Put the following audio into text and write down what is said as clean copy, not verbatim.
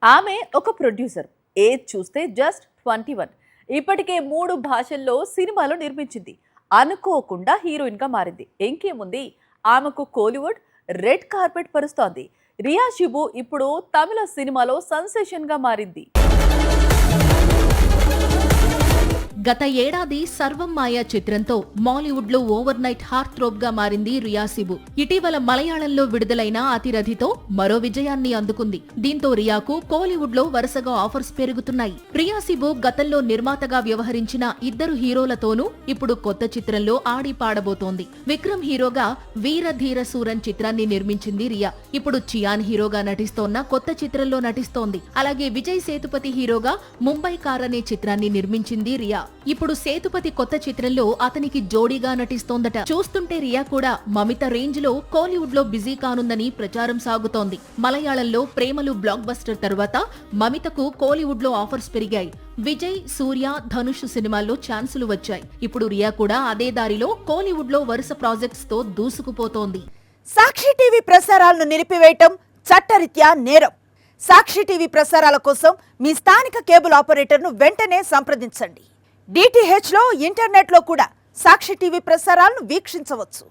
ఆమె ఒక producer. Age చూస్తే జస్ట్ 21. ఇప్పటికే 3 భాషల్లో సినిమాలు నిర్మించింది. అనుకోకుండా హీరోయిన్‌గా మారింది. ఇంకేముంది, ఆమెకు కోలీవుడ్ రెడ్ కార్పెట్ పరుస్తోంది. రియా షిబు ఇప్పుడు తమిళ సినిమాలో సెన్సేషన్‌గా మారింది. గత ఏడాది సర్వం మాయా చిత్రంతో మాలీవుడ్ లో ఓవర్ నైట్ హార్ట్ థ్రోబ్ గా మారింది రియా సిబు. ఇటీవల మలయాళంలో విడుదలైన అతిరథితో మరో విజయాన్ని అందుకుంది. దీంతో రియాకు కోలీవుడ్ లో వరుసగా ఆఫర్స్ పెరుగుతున్నాయి. రియా సిబు గతంలో నిర్మాతగా వ్యవహరించిన 2 హీరోలతోనూ ఇప్పుడు కొత్త చిత్రంలో ఆడి పాడబోతోంది. విక్రమ్ హీరోగా వీర ధీర సూరన్ చిత్రాన్ని నిర్మించింది రియా. ఇప్పుడు చియాన్ హీరోగా నటిస్తోన్న కొత్త చిత్రంలో నటిస్తోంది. అలాగే విజయ్ సేతుపతి హీరోగా ముంబై కార్ అనే చిత్రాన్ని నిర్మించింది రియా. ఇప్పుడు సేతుపతి కొత్త చిత్రంలో అతనికి జోడీగా నటిస్తోందట. చూస్తుంటే రియా కూడా మమిత రేంజ్ లో కోలీవుడ్ లో బిజీ కానుందని ప్రచారం సాగుతోంది. మలయాళంలో ప్రేమలు బ్లాక్ బస్టర్ తర్వాత మమితకు కోలీవుడ్ లో ఆఫర్స్ పెరిగాయి. విజయ్, సూర్య, ధనుష్ సినిమాల్లో ఛాన్సులు వచ్చాయి. ఇప్పుడు రియా కూడా అదే దారిలో కోలీవుడ్ లో వరుస ప్రాజెక్ట్స్ తో దూసుకుపోతోంది. సాక్షి టీవీ ప్రసారాలను నిలిపివేయటం చట్టరీత్యా నేరం. సాక్షి టీవీ ప్రసారాల కోసం మీ స్థానిక కేబుల్ ఆపరేటర్ను వెంటనే సంప్రదించండి. DTH లో ఇంటర్నెట్లో కూడా సాక్షి టీవీ ప్రసారాలను వీక్షించవచ్చు.